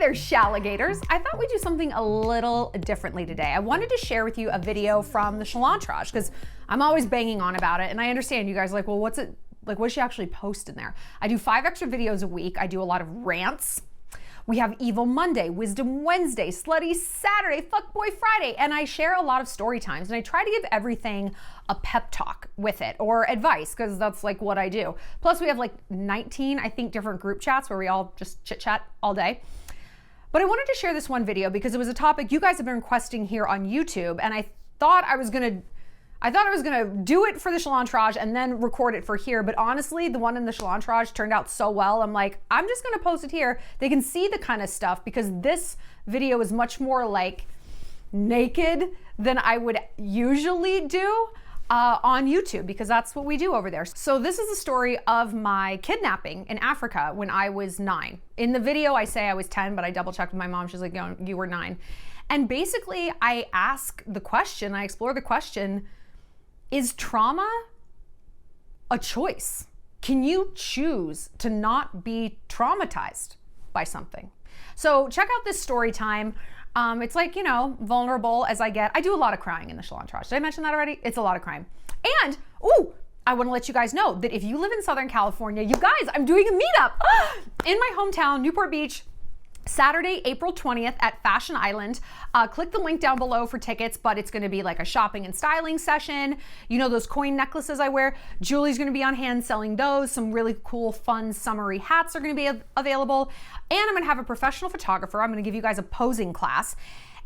there, Shalligators. I thought we'd do something a little differently today. I wanted to share with you a video from the Shallon Trage because I'm always banging on about it, and I understand you guys are like, well, what's it like? What does she actually post in there? I do 5 extra videos a week. I do a lot of rants. We have Evil Monday, Wisdom Wednesday, Slutty Saturday, Fuckboy Friday, and I share a lot of story times, and I try to give everything a pep talk with it, or advice, because that's like what I do. Plus we have like 19, I think, different group chats where we all just chit chat all day. But I wanted to share this one video because it was a topic you guys have been requesting here on YouTube, and I thought I was gonna do it for the Shallon Trage and then record it for here, but honestly, the one in the Shallon Trage turned out so well, I'm like, I'm just gonna post it here. They can see the kind of stuff because this video is much more like naked than I would usually do on YouTube, because that's what we do over there. So this is the story of my kidnapping in Africa when I was 9. In the video, I say I was 10, but I double checked with my mom. She's like, no, you were 9. And basically, I explore the question, is trauma a choice? Can you choose to not be traumatized by something? So check out this story time. It's like, you know, vulnerable as I get. I do a lot of crying in the Shallon Trage. Did I mention that already? It's a lot of crying. And, I want to let you guys know that if you live in Southern California, you guys, I'm doing a meetup in my hometown, Newport Beach, Saturday, April 20th at Fashion Island. Click the link down below for tickets, but it's gonna be like a shopping and styling session. You know those coin necklaces I wear? Julie's gonna be on hand selling those. Some really cool, fun, summery hats are gonna be available. And I'm gonna have a professional photographer. I'm gonna give you guys a posing class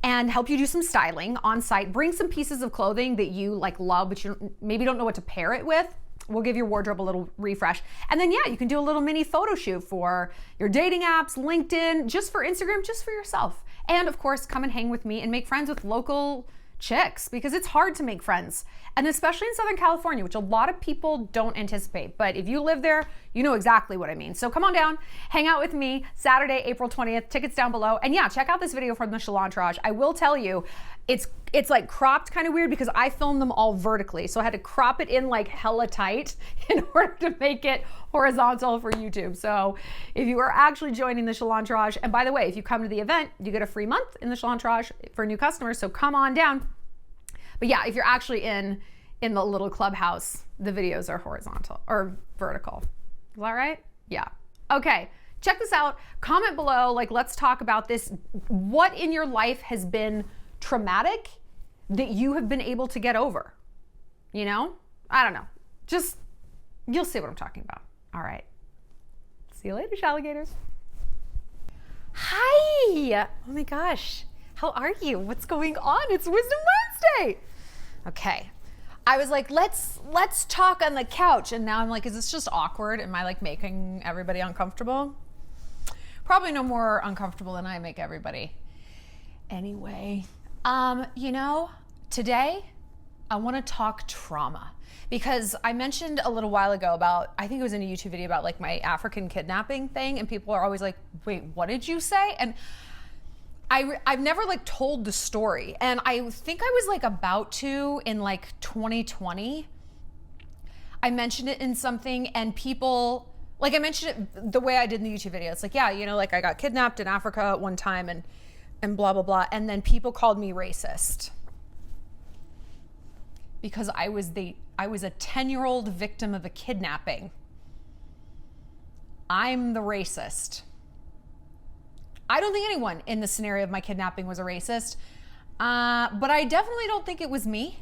and help you do some styling on site. Bring some pieces of clothing that you like love, but you maybe don't know what to pair it with. We'll give your wardrobe a little refresh. And then, yeah, you can do a little mini photo shoot for your dating apps, LinkedIn, just for Instagram, just for yourself. And of course, come and hang with me and make friends with local chicks, because it's hard to make friends. And especially in Southern California, which a lot of people don't anticipate. But if you live there, you know exactly what I mean. So come on down, hang out with me Saturday, April 20th, tickets down below. And yeah, check out this video from the Shallon Trage. I will tell you, it's like cropped kind of weird because I filmed them all vertically. So I had to crop it in like hella tight in order to make it horizontal for YouTube. So if you are actually joining the Shallon Trage, and by the way, if you come to the event, you get a free month in the Shallon Trage for new customers. So come on down. But yeah, if you're actually in the little clubhouse, the videos are horizontal or vertical. Is that right? Yeah. Okay. Check this out. Comment below. Like, let's talk about this. What in your life has been traumatic that you have been able to get over? You know? I don't know. Just, you'll see what I'm talking about. All right. See you later, Shalligators. Hi. Oh my gosh. How are you? What's going on? It's Wisdom Wednesday. Okay. I was like, let's talk on the couch. And now I'm like, is this just awkward? Am I like making everybody uncomfortable? Probably no more uncomfortable than I make everybody. Anyway, you know, today I want to talk trauma, because I mentioned a little while ago about, I think it was in a YouTube video about like my African kidnapping thing, and people are always like, wait, what did you say? And I've never like told the story, and I think I was like about to in like 2020. I mentioned it in something, and people, like, I mentioned it the way I did in the YouTube video. It's like, yeah, you know, like I got kidnapped in Africa at one time and blah, blah, blah. And then people called me racist because I was a 10-year-old victim of a kidnapping. I'm the racist. I don't think anyone in the scenario of my kidnapping was a racist, but I definitely don't think it was me.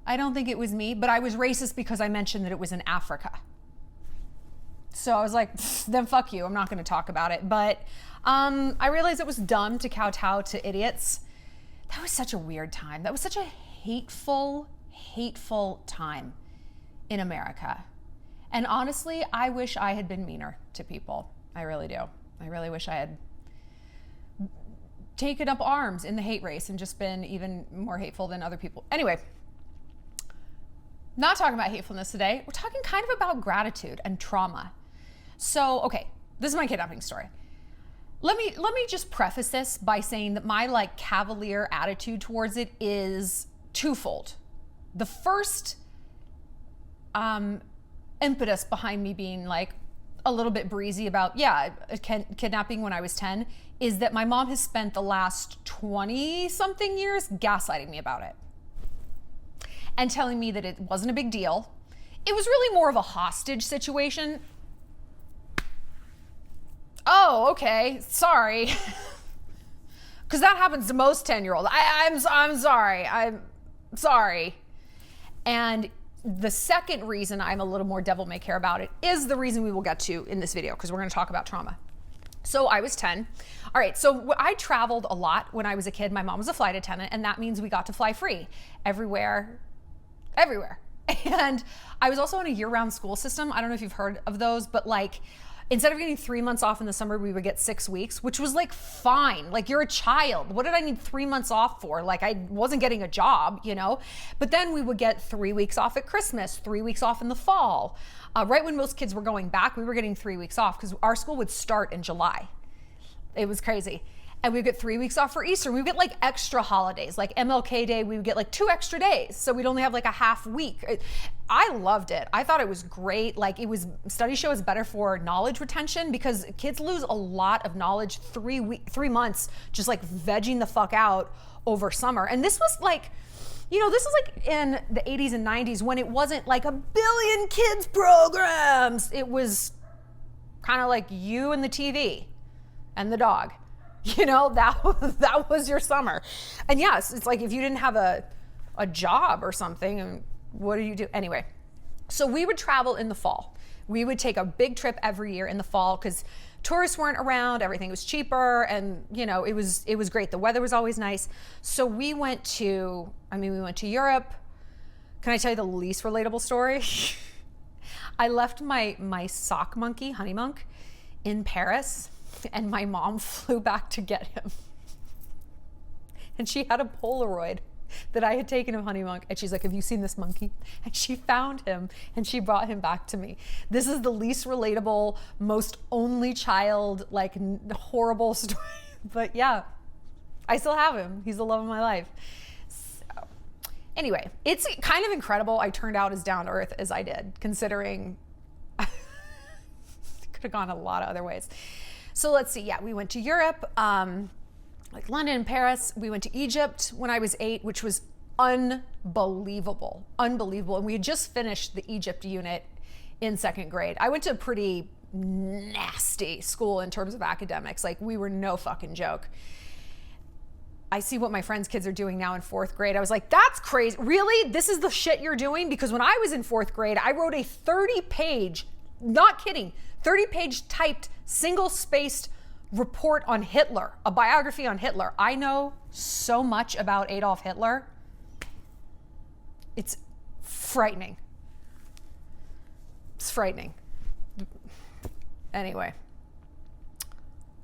I don't think it was me, but I was racist because I mentioned that it was in Africa. So I was like, then fuck you, I'm not gonna talk about it. But I realized it was dumb to kowtow to idiots. That was such a weird time. That was such a hateful, hateful time in America. And honestly, I wish I had been meaner to people. I really do. I really wish I had taken up arms in the hate race and just been even more hateful than other people. Anyway, not talking about hatefulness today. We're talking kind of about gratitude and trauma. So, okay, this is my kidnapping story. Let me just preface this by saying that my like cavalier attitude towards it is twofold. The first impetus behind me being like, a little bit breezy about, kidnapping when I was 10, is that my mom has spent the last 20 something years gaslighting me about it and telling me that it wasn't a big deal. It was really more of a hostage situation. Oh, okay, sorry. Because that happens to most 10-year-olds. I'm sorry. And the second reason I'm a little more devil may care about it is the reason we will get to in this video, because we're going to talk about trauma. So I was 10. All right, so I traveled a lot when I was a kid. My mom was a flight attendant, and that means we got to fly free everywhere. And I was also on a year-round school system. I don't know if you've heard of those, but like, instead of getting 3 months off in the summer, we would get 6 weeks, which was like fine. Like, you're a child. What did I need 3 months off for? Like, I wasn't getting a job, you know? But then we would get 3 weeks off at Christmas, 3 weeks off in the fall. Right when most kids were going back, we were getting 3 weeks off because our school would start in July. It was crazy. And we would get 3 weeks off for Easter. We would get like extra holidays, like MLK Day, we would get like 2 extra days. So we'd only have like a half week. I loved it. I thought it was great. Like, studies show it's better for knowledge retention because kids lose a lot of knowledge 3 months just like vegging the fuck out over summer. And this was like, you know, this is like in the 80s and 90s when it wasn't like a billion kids programs. It was kind of like you and the TV and the dog. You know, that was your summer. And yes, it's like if you didn't have a job or something, and what do you do? Anyway, so we would travel in the fall. We would take a big trip every year in the fall because tourists weren't around, everything was cheaper, and you know, it was great. The weather was always nice. So we went to Europe. Can I tell you the least relatable story? I left my sock monkey, Honey Monk, in Paris. And my mom flew back to get him. And she had a Polaroid that I had taken of Honey Monk. And she's like, have you seen this monkey? And she found him and she brought him back to me. This is the least relatable, most only child, like horrible story. But yeah, I still have him. He's the love of my life. So anyway, it's kind of incredible I turned out as down to earth as I did, considering it could have gone a lot of other ways. So let's see. Yeah, we went to Europe, like London and Paris. We went to Egypt when I was 8, which was unbelievable. And we had just finished the Egypt unit in 2nd grade. I went to a pretty nasty school in terms of academics. Like, we were no fucking joke. I see what my friends' kids are doing now in 4th grade. I was like, that's crazy. Really? This is the shit you're doing? Because when I was in 4th grade, I wrote a 30-page, not kidding, 30-page typed, single-spaced report on Hitler, a biography on Hitler. I know so much about Adolf Hitler. It's frightening. It's frightening. Anyway,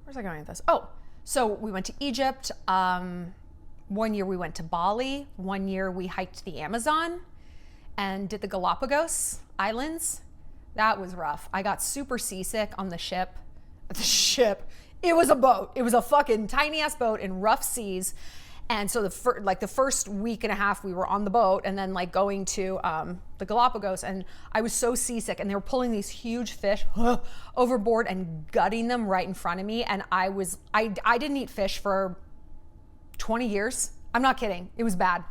where's I going with this? Oh, so we went to Egypt. 1 year we went to Bali. 1 year we hiked the Amazon and did the Galapagos Islands. That was rough. I got super seasick on the ship. It was a boat. It was a fucking tiny ass boat in rough seas. And so the first week and a half we were on the boat and then like going to the Galapagos, and I was so seasick and they were pulling these huge fish overboard and gutting them right in front of me. And I didn't eat fish for 20 years. I'm not kidding. It was bad.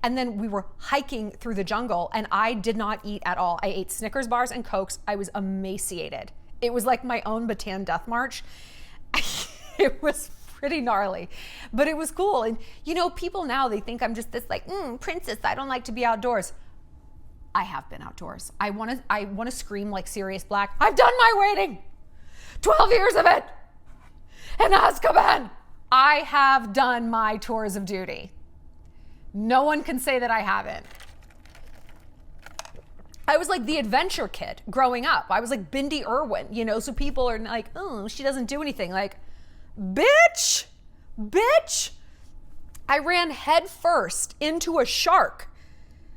And then we were hiking through the jungle and I did not eat at all. I ate Snickers bars and Cokes. I was emaciated. It was like my own Bataan death march. It was pretty gnarly, but it was cool. And you know, people now, they think I'm just this like, princess, I don't like to be outdoors. I have been outdoors. I want to scream like Sirius Black. I've done my waiting. 12 years of it. In Azkaban. I have done my tours of duty. No one can say that I haven't. I was like the adventure kid growing up. I was like Bindi Irwin, you know, so people are like, oh, she doesn't do anything. Like, bitch. I ran head first into a shark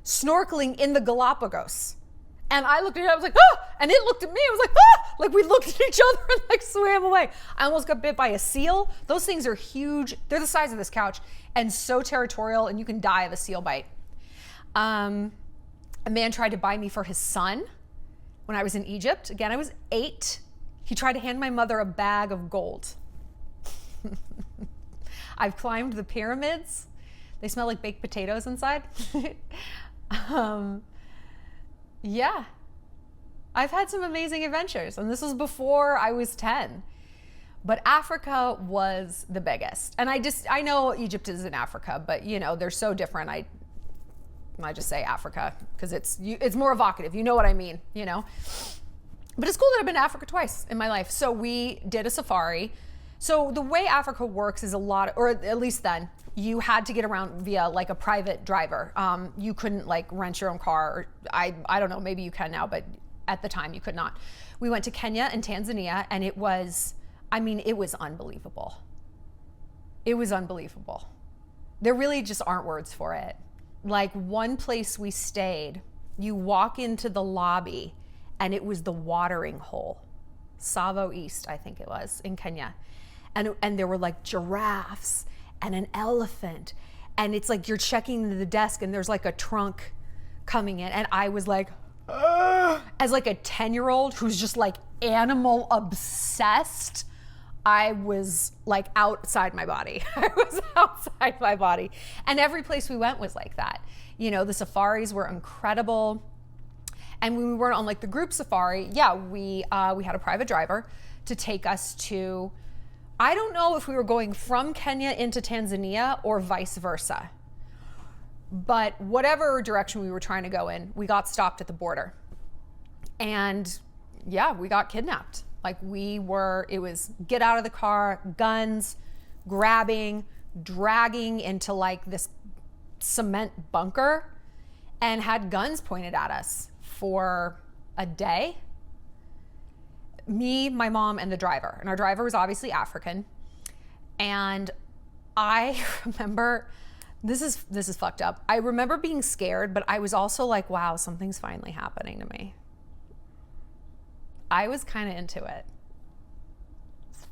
snorkeling in the Galapagos. And I looked at it, I was like, ah! And it looked at me, I was like, ah! Like, we looked at each other and like swam away. I almost got bit by a seal. Those things are huge. They're the size of this couch and so territorial, and you can die of a seal bite. A man tried to buy me for his son when I was in Egypt. Again, I was 8. He tried to hand my mother a bag of gold. I've climbed the pyramids. They smell like baked potatoes inside. Yeah, I've had some amazing adventures, and this was before I was 10. But Africa was the biggest. And I know Egypt is in Africa, but you know, they're so different. I just say Africa because it's more evocative. You know what I mean, you know? But it's cool that I've been to Africa twice in my life. So we did a safari. So the way Africa works is or at least then, you had to get around via like a private driver. You couldn't like rent your own car. Or I don't know, maybe you can now, but at the time you could not. We went to Kenya and Tanzania, and it was unbelievable. It was unbelievable. There really just aren't words for it. Like one place we stayed, you walk into the lobby and it was the watering hole. Savo East, I think it was, in Kenya. And there were like giraffes and an elephant. And it's like you're checking the desk and there's like a trunk coming in. And I was like, as like a 10-year-old who's just like animal obsessed, I was like outside my body. I was outside my body. And every place we went was like that. You know, the safaris were incredible. And when we weren't on like the group safari, yeah, we had a private driver to take us to, I don't know if we were going from Kenya into Tanzania or vice versa. But whatever direction we were trying to go in, we got stopped at the border. And yeah, we got kidnapped. Like it was get out of the car, guns, grabbing, dragging into like this cement bunker, and had guns pointed at us for a day. Me, my mom, and the driver. And our driver was obviously African. And I remember, this is fucked up. I remember being scared, but I was also like, wow, something's finally happening to me. I was kind of into it. It's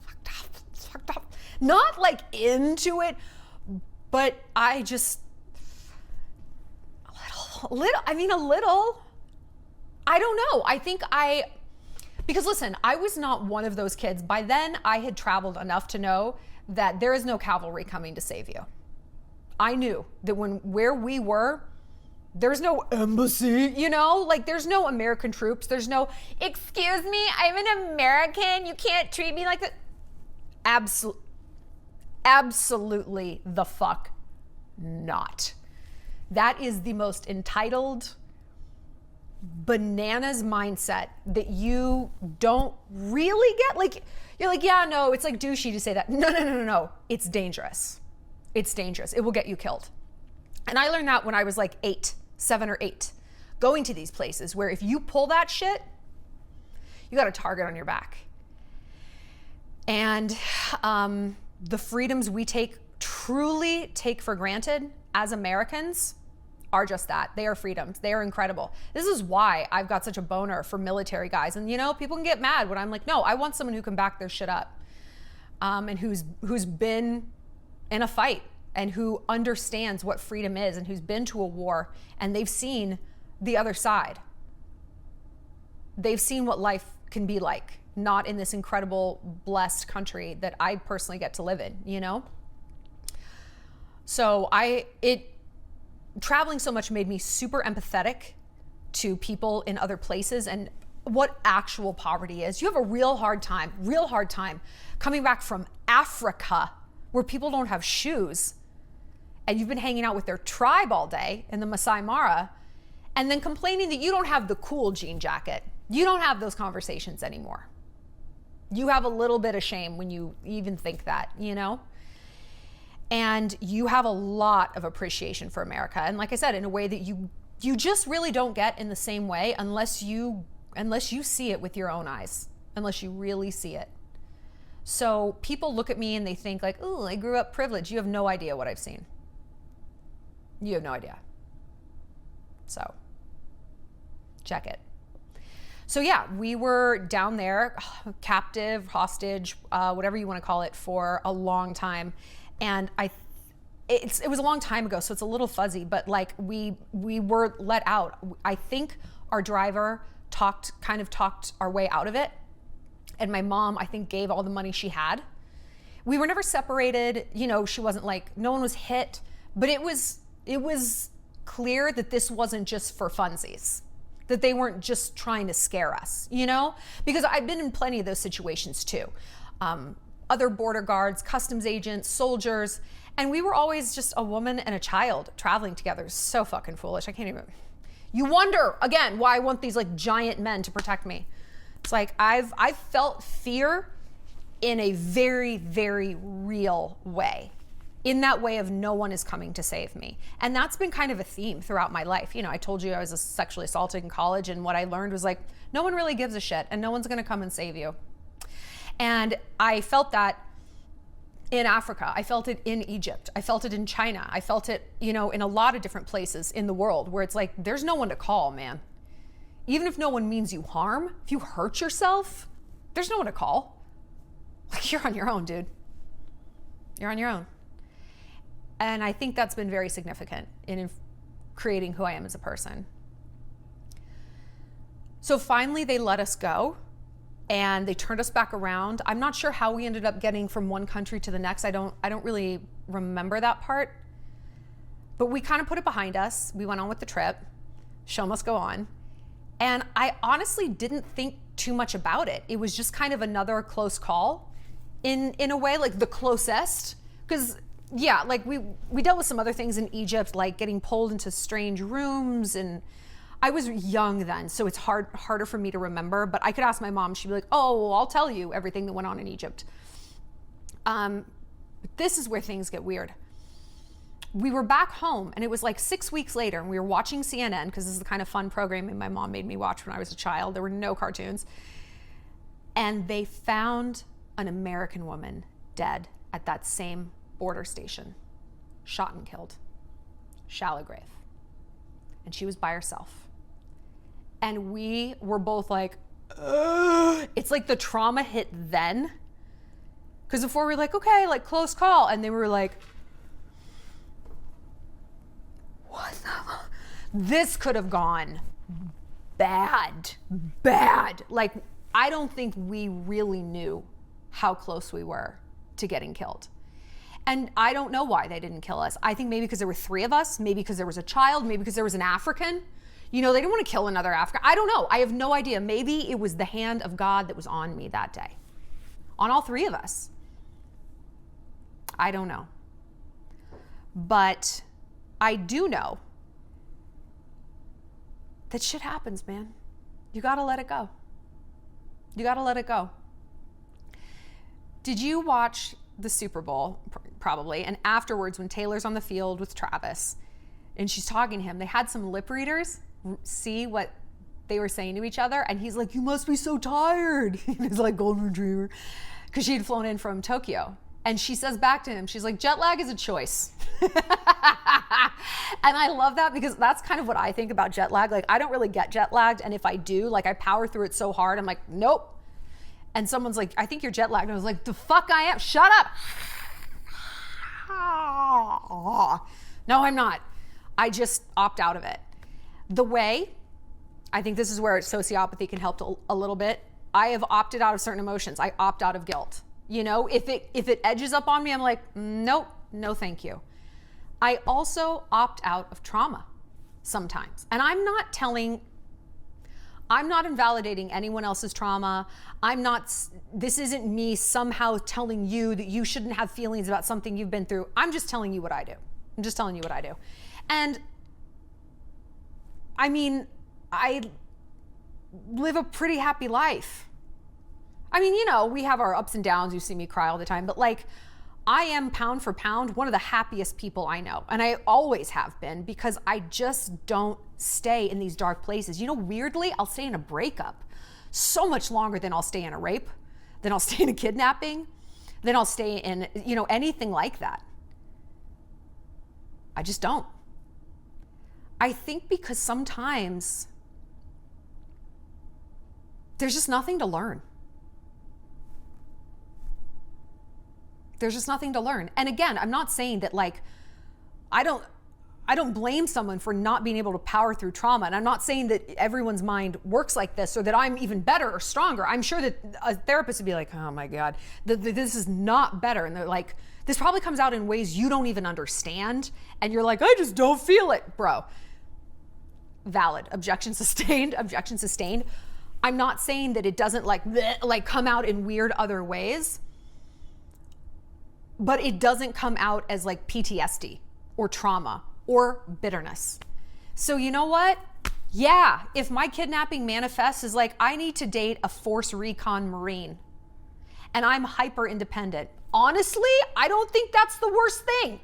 fucked up. Not like into it, but I just, a little. I don't know. I think because listen, I was not one of those kids. By then, I had traveled enough to know that there is no cavalry coming to save you. I knew that where we were, there's no embassy, you know, like there's no American troops. There's no, excuse me, I'm an American. You can't treat me like that. Absolutely the fuck not. That is the most entitled, bananas mindset that you don't really get. Like, you're like, yeah, no, it's like douchey to say that. No. It's dangerous. It's dangerous. It will get you killed. And I learned that when I was like 7 or 8, going to these places where if you pull that shit, you got a target on your back. And the freedoms we truly take for granted as Americans are just that. They are freedoms. They are incredible. This is why I've got such a boner for military guys. And you know, people can get mad when I'm like, no, I want someone who can back their shit up, and who's been in a fight and who understands what freedom is and who's been to a war and they've seen the other side. They've seen what life can be like, not in this incredible, blessed country that I personally get to live in, you know? So traveling so much made me super empathetic to people in other places and what actual poverty is. You have a real hard time coming back from Africa where people don't have shoes and you've been hanging out with their tribe all day in the Masai Mara and then complaining that you don't have the cool jean jacket. You don't have those conversations anymore. You have a little bit of shame when you even think that, you know? And you have a lot of appreciation for America. And like I said, in a way that you just really don't get in the same way unless you see it with your own eyes, unless you really see it. So people look at me and they think like, ooh, I grew up privileged. You have no idea what I've seen. You have no idea. So check it. So yeah, we were down there, captive, hostage, whatever you want to call it, for a long time. And it was a long time ago, so it's a little fuzzy, but like we were let out. I think our driver talked our way out of it. And my mom, I think, gave all the money she had. We were never separated. You know, she wasn't like, no one was hit, but it was clear that this wasn't just for funsies, that they weren't just trying to scare us, you know? Because I've been in plenty of those situations too. Other border guards, customs agents, soldiers, and we were always just a woman and a child traveling together. So fucking foolish. I can't even, you wonder, again, why I want these like giant men to protect me. It's like, I've felt fear in a very, very real way. In that way of no one is coming to save me. And that's been kind of a theme throughout my life. You know, I told you I was sexually assaulted in college, and what I learned was like, no one really gives a shit and no one's gonna come and save you. And I felt that in Africa. I felt it in Egypt. I felt it in China. I felt it, you know, in a lot of different places in the world where it's like, there's no one to call, man. Even if no one means you harm, if you hurt yourself, there's no one to call. Like, you're on your own, dude. You're on your own. And I think that's been very significant in creating who I am as a person. So finally they let us go and they turned us back around. I'm not sure how we ended up getting from one country to the next. I don't really remember that part, but we kind of put it behind us. We went on with the trip. Show must go on. And I honestly didn't think too much about it. It was just kind of another close call in a way, like the closest, because yeah, like we dealt with some other things in Egypt, like getting pulled into strange rooms, and I was young then, so it's harder for me to remember, but I could ask my mom, she'd be like, oh, well, I'll tell you everything that went on in Egypt. But this is where things get weird. We were back home, and it was like 6 weeks later, and we were watching CNN, because this is the kind of fun programming my mom made me watch when I was a child. There were no cartoons. And they found an American woman dead at that same border station, shot and killed, shallow grave. And she was by herself. And we were both like, ugh. It's like the trauma hit then. Because before we were like, okay, like close call. And then we were like, what the? This could have gone bad. Like, I don't think we really knew how close we were to getting killed. And I don't know why they didn't kill us. I think maybe because there were 3 of us, maybe because there was a child, maybe because there was an African. You know, they didn't want to kill another African. I don't know. I have no idea. Maybe it was the hand of God that was on me that day. On all 3 of us. I don't know. But I do know that shit happens, man. You gotta let it go. You gotta let it go. Did you watch the Super Bowl? Probably. And afterwards, when Taylor's on the field with Travis and she's talking to him, they had some lip readers see what they were saying to each other. And he's like, you must be so tired. He's like, golden retriever. Because she had flown in from Tokyo. And she says back to him, she's like, jet lag is a choice. And I love that because that's kind of what I think about jet lag. Like, I don't really get jet lagged. And if I do, like, I power through it so hard. I'm like, nope. And someone's like, I think you're jet lagged. And I was like, the fuck I am. Shut up. No, I'm not. I just opt out of it. The way, I think this is where sociopathy can help a little bit. I have opted out of certain emotions. I opt out of guilt. You know, if it edges up on me, I'm like, nope, no thank you. I also opt out of trauma sometimes. And I'm not invalidating anyone else's trauma. This isn't me somehow telling you that you shouldn't have feelings about something you've been through. I'm just telling you what I do. And I mean, I live a pretty happy life. I mean, you know, we have our ups and downs. You see me cry all the time, but like, I am pound for pound one of the happiest people I know. And I always have been because I just don't stay in these dark places. You know, weirdly, I'll stay in a breakup so much longer than I'll stay in a rape, than I'll stay in a kidnapping, than I'll stay in, you know, anything like that. I just don't. I think because sometimes there's just nothing to learn. There's just nothing to learn. And again, I'm not saying that like, I don't blame someone for not being able to power through trauma. And I'm not saying that everyone's mind works like this or that I'm even better or stronger. I'm sure that a therapist would be like, oh my God, this is not better. And they're like, this probably comes out in ways you don't even understand. And you're like, I just don't feel it, bro. Valid. Objection sustained. Objection sustained. I'm not saying that it doesn't like come out in weird other ways, but it doesn't come out as like PTSD or trauma or bitterness. So you know what? Yeah, if my kidnapping manifests as like, I need to date a force recon Marine and I'm hyper independent. Honestly, I don't think that's the worst thing.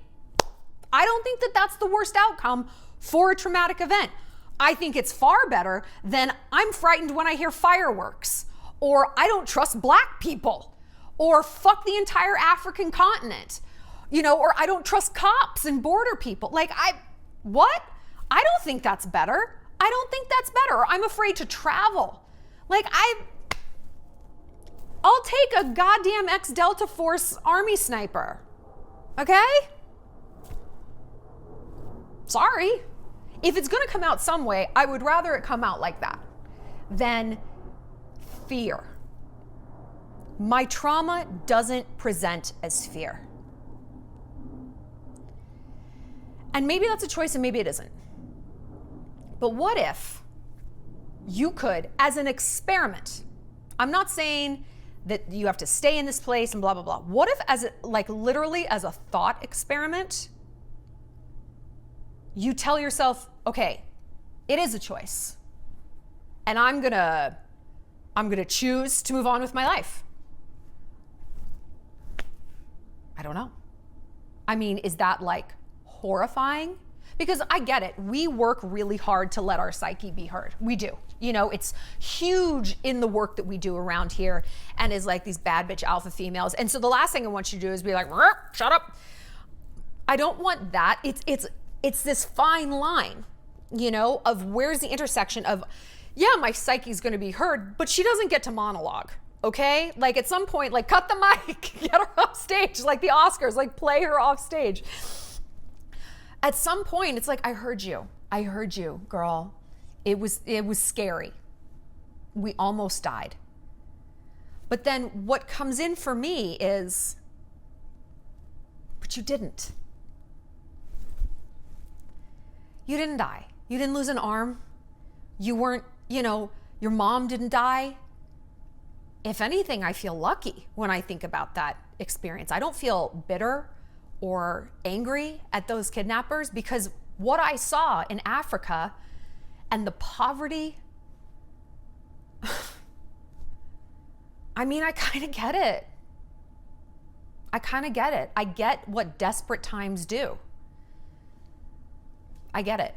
I don't think that that's the worst outcome for a traumatic event. I think it's far better than I'm frightened when I hear fireworks, or I don't trust black people, or fuck the entire African continent, you know, or I don't trust cops and border people. Like, what? I don't think that's better. I don't think that's better. Or I'm afraid to travel. Like, I'll take a goddamn ex-Delta Force Army sniper. Okay? Sorry. If it's gonna come out some way, I would rather it come out like that than fear. My trauma doesn't present as fear. And maybe that's a choice and maybe it isn't. But what if you could, as an experiment, I'm not saying that you have to stay in this place and blah, blah, blah. What if literally as a thought experiment, you tell yourself, okay, it is a choice. And I'm gonna choose to move on with my life. I don't know. I mean, is that like horrifying? Because I get it. We work really hard to let our psyche be heard. We do. You know, it's huge in the work that we do around here and is like these bad bitch alpha females. And so the last thing I want you to do is be like, shut up. I don't want that. It's this fine line, you know, of where's the intersection of, yeah, my psyche's going to be heard, but she doesn't get to monologue. Okay? Like at some point, like cut the mic, get her off stage, like the Oscars, like play her off stage. At some point, it's like, I heard you, girl. It was scary. We almost died. But then what comes in for me is, but you didn't. You didn't die. You didn't lose an arm. You weren't, you know, your mom didn't die. If anything, I feel lucky when I think about that experience. I don't feel bitter or angry at those kidnappers because what I saw in Africa and the poverty, I mean, I kind of get it. I get what desperate times do. I get it.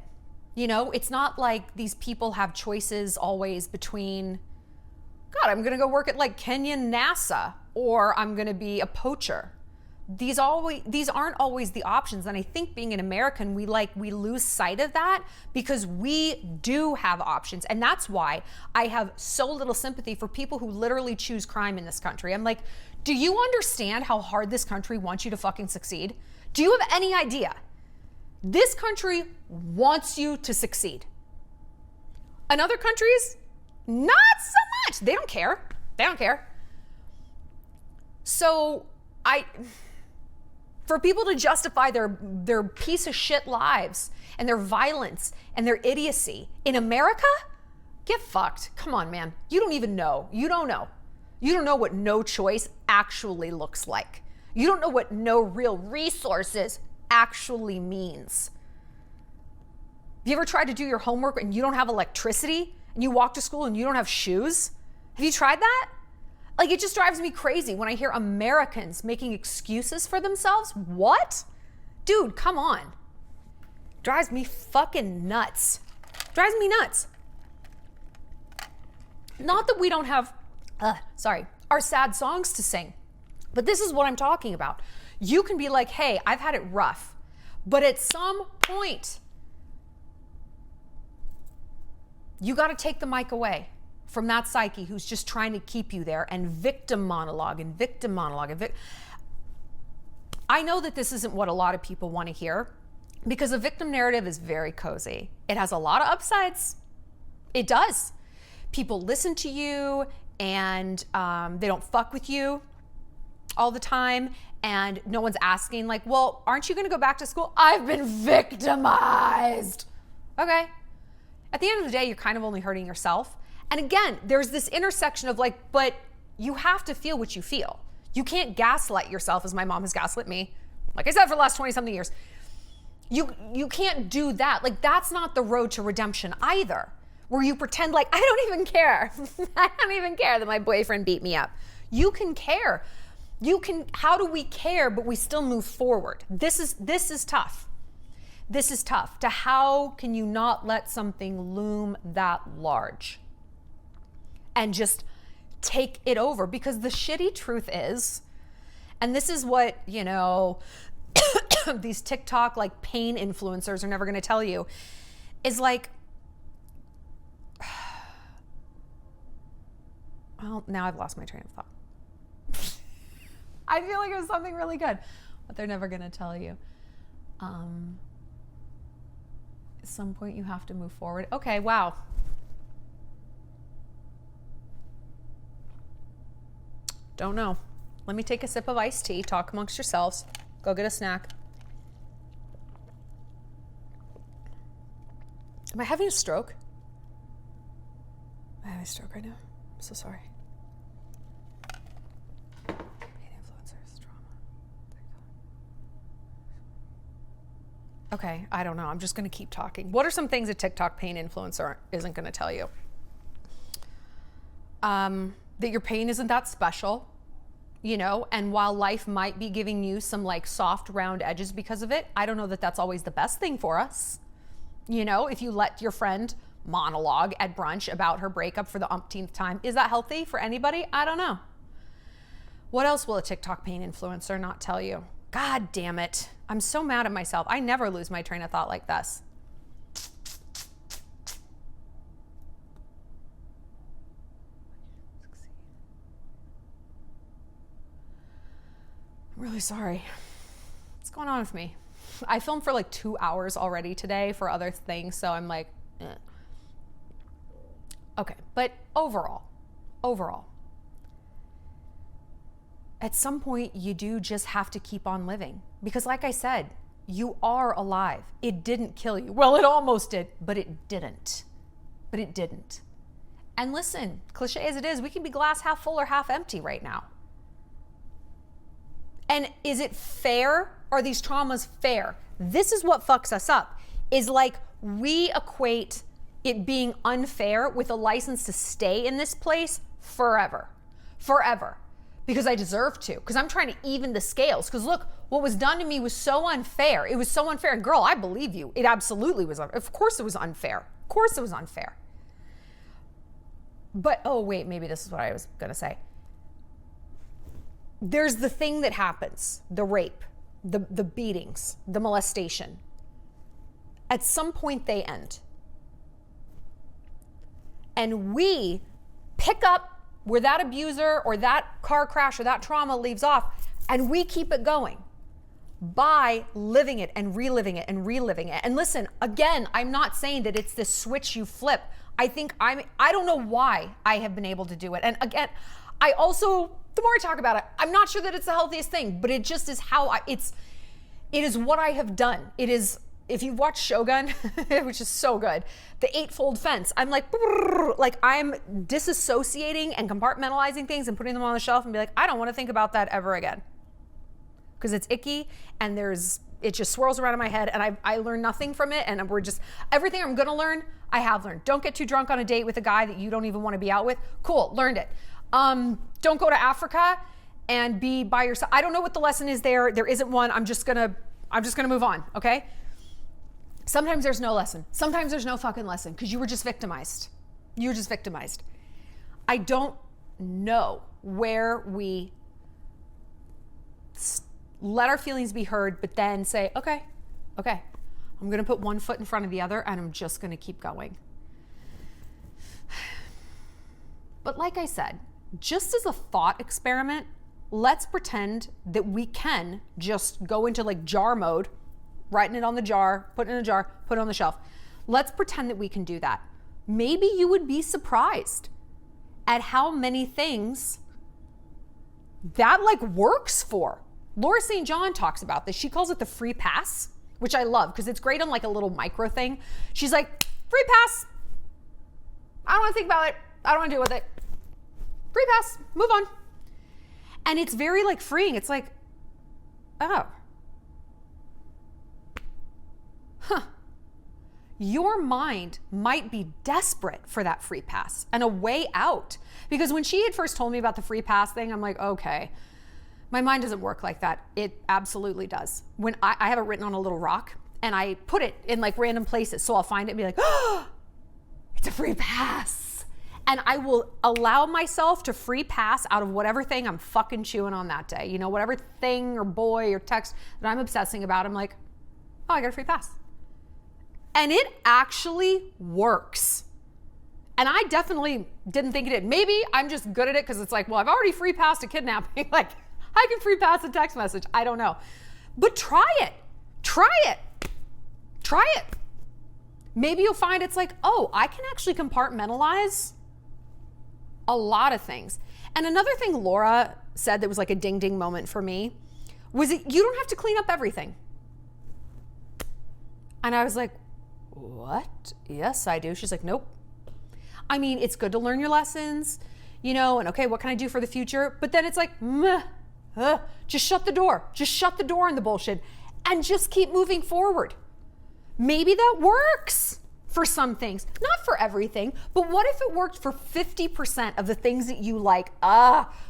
You know, it's not like these people have choices always between, God, I'm going to go work at like Kenyan NASA or I'm going to be a poacher. These aren't always the options. And I think being an American, we lose sight of that because we do have options. And that's why I have so little sympathy for people who literally choose crime in this country. I'm like, do you understand how hard this country wants you to fucking succeed? Do you have any idea? This country wants you to succeed. In other countries, not so much. They don't care. They don't care. So for people to justify their piece of shit lives and their violence and their idiocy in America, get fucked. Come on, man. You don't even know. You don't know. You don't know what no choice actually looks like. You don't know what no real resources actually means. Have you ever tried to do your homework and you don't have electricity and you walk to school and you don't have shoes? Have you tried that? Like, it just drives me crazy when I hear Americans making excuses for themselves. What? Dude, come on. Drives me fucking nuts. Drives me nuts. Not that we don't have, our sad songs to sing, but this is what I'm talking about. You can be like, hey, I've had it rough, but at some point, you got to take the mic away from that psyche who's just trying to keep you there and victim monologue. I know that this isn't what a lot of people want to hear. Because a victim narrative is very cozy. It has a lot of upsides. It does. People listen to you and they don't fuck with you all the time. And no one's asking like, well, aren't you gonna go back to school? I've been victimized. Okay. At the end of the day, you're kind of only hurting yourself. And again, there's this intersection of like, but you have to feel what you feel. You can't gaslight yourself as my mom has gaslit me. Like I said, for the last 20 something years. You can't do that. Like that's not the road to redemption either, where you pretend like, I don't even care. I don't even care that my boyfriend beat me up. You can care. How do we care, but we still move forward? This is tough. This is tough. How can you not let something loom that large and just take it over? Because the shitty truth is, and this is what, these TikTok like pain influencers are never going to tell you, is like, well, now I've lost my train of thought. I feel like it was something really good, but they're never going to tell you. At some point you have to move forward. Okay, wow. Don't know. Let me take a sip of iced tea, talk amongst yourselves, go get a snack. Am I having a stroke? Am I having a stroke right now? I'm so sorry. Okay, I don't know. I'm just going to keep talking. What are some things a TikTok pain influencer isn't going to tell you? That your pain isn't that special, and while life might be giving you some like soft round edges because of it, I don't know that that's always the best thing for us. If you let your friend monologue at brunch about her breakup for the umpteenth time, is that healthy for anybody? I don't know. What else will a TikTok pain influencer not tell you? God damn it. I'm so mad at myself. I never lose my train of thought like this. I'm really sorry. What's going on with me? I filmed for like 2 hours already today for other things, so I'm like, eh. Okay, but overall, at some point, you do just have to keep on living. Because like I said, you are alive. It didn't kill you. Well, it almost did, but it didn't. And listen, cliche as it is, we can be glass half full or half empty right now. And is it fair? Are these traumas fair? This is what fucks us up, is like we equate it being unfair with a license to stay in this place forever. Because I deserve to, because I'm trying to even the scales. Because look, what was done to me was so unfair. It was so unfair. And girl, I believe you. It absolutely was. Of course it was unfair. But, oh wait, maybe this is what I was gonna say. There's the thing that happens, the rape, the beatings, the molestation. At some point they end. And we pick up where that abuser or that car crash or that trauma leaves off, and we keep it going by living it and reliving it and reliving it. And listen, again, I'm not saying that it's this switch you flip. I don't know why I have been able to do it. And again, I also, the more I talk about it, I'm not sure that it's the healthiest thing, but it just is how it is what I have done. It is, if you've watched Shogun, which is so good, the eightfold fence, I'm like I'm disassociating and compartmentalizing things and putting them on the shelf and be like, I don't want to think about that ever again. Because it's icky and it just swirls around in my head and I learn nothing from it, and everything I'm gonna learn, I have learned. Don't get too drunk on a date with a guy that you don't even want to be out with. Cool, learned it. Don't go to Africa and be by yourself. I don't know what the lesson is there. There isn't one. I'm just gonna move on, okay? Sometimes there's no lesson. Sometimes there's no fucking lesson because you were just victimized. I don't know where we let our feelings be heard, but then say, okay, I'm gonna put one foot in front of the other and I'm just gonna keep going. But like I said, just as a thought experiment, let's pretend that we can just go into like jar mode writing it on the jar, putting it in a jar, put it on the shelf. Let's pretend that we can do that. Maybe you would be surprised at how many things that like works for. Laura St. John talks about this. She calls it the free pass, which I love because it's great on like a little micro thing. She's like, free pass. I don't want to think about it. I don't want to deal with it. Free pass, move on. And it's very like freeing. It's like, oh, your mind might be desperate for that free pass and a way out. Because when she had first told me about the free pass thing, I'm like, okay, my mind doesn't work like that. It absolutely does. When I have it written on a little rock and I put it in like random places. So I'll find it and be like, oh, it's a free pass. And I will allow myself to free pass out of whatever thing I'm fucking chewing on that day. You know, whatever thing or boy or text that I'm obsessing about, I'm like, oh, I got a free pass. And it actually works. And I definitely didn't think it did. Maybe I'm just good at it because it's like, well, I've already free passed a kidnapping. Like, I can free pass a text message. I don't know. But try it. Try it. Try it. Maybe you'll find it's like, oh, I can actually compartmentalize a lot of things. And another thing Laura said that was like a ding ding moment for me was that you don't have to clean up everything. And I was like, what? Yes, I do. She's like, nope. I mean, it's good to learn your lessons, you know, and okay, what can I do for the future? But then it's like, just shut the door. Just shut the door on the bullshit and just keep moving forward. Maybe that works for some things, not for everything, but what if it worked for 50% of the things that you like,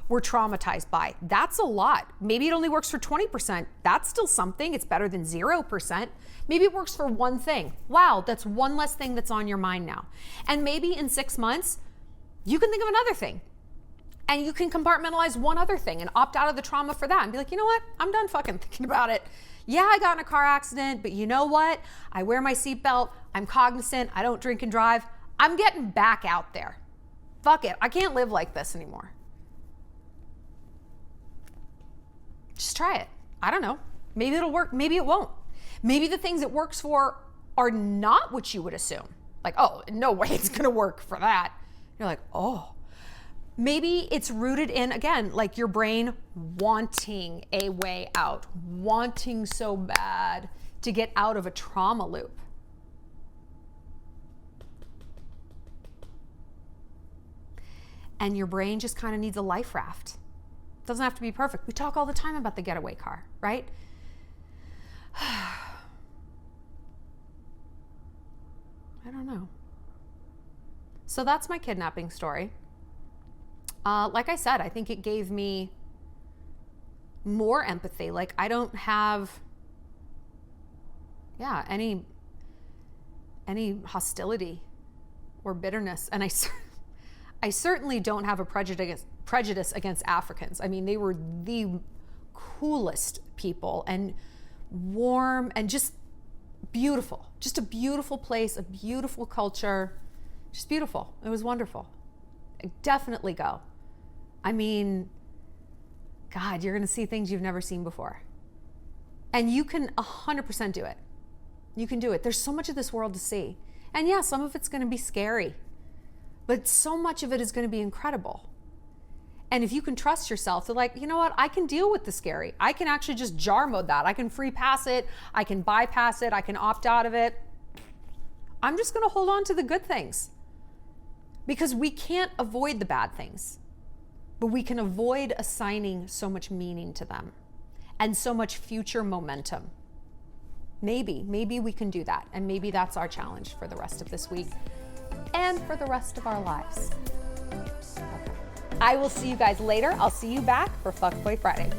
were traumatized by? That's a lot. Maybe it only works for 20%. That's still something. It's better than 0%. Maybe it works for one thing. Wow, that's one less thing that's on your mind now. And maybe in 6 months, you can think of another thing. And you can compartmentalize one other thing and opt out of the trauma for that and be like, you know what? I'm done fucking thinking about it. Yeah, I got in a car accident, but you know what? I wear my seatbelt. I'm cognizant. I don't drink and drive. I'm getting back out there. Fuck it. I can't live like this anymore. Just try it. I don't know. Maybe it'll work. Maybe it won't. Maybe the things it works for are not what you would assume. Like, oh, no way it's going to work for that. You're like, oh. Maybe it's rooted in, again, like your brain wanting a way out, wanting so bad to get out of a trauma loop. And your brain just kind of needs a life raft. It doesn't have to be perfect. We talk all the time about the getaway car, right? I don't know. So that's my kidnapping story. Like I said, I think it gave me more empathy. Like I don't have, any hostility or bitterness. And I certainly don't have a prejudice against Africans. I mean, they were the coolest people and warm and just beautiful. Just a beautiful place, a beautiful culture. Just beautiful. It was wonderful. I definitely go. I mean, God, you're going to see things you've never seen before. And you can 100% do it. You can do it. There's so much of this world to see. And yeah, some of it's going to be scary, but so much of it is going to be incredible. And if you can trust yourself to like, you know what, I can deal with the scary. I can actually just jar mode that. I can free pass it. I can bypass it. I can opt out of it. I'm just going to hold on to the good things because we can't avoid the bad things. But we can avoid assigning so much meaning to them and so much future momentum. Maybe we can do that. And maybe that's our challenge for the rest of this week and for the rest of our lives. Okay. I will see you guys later. I'll see you back for Fuckboy Friday.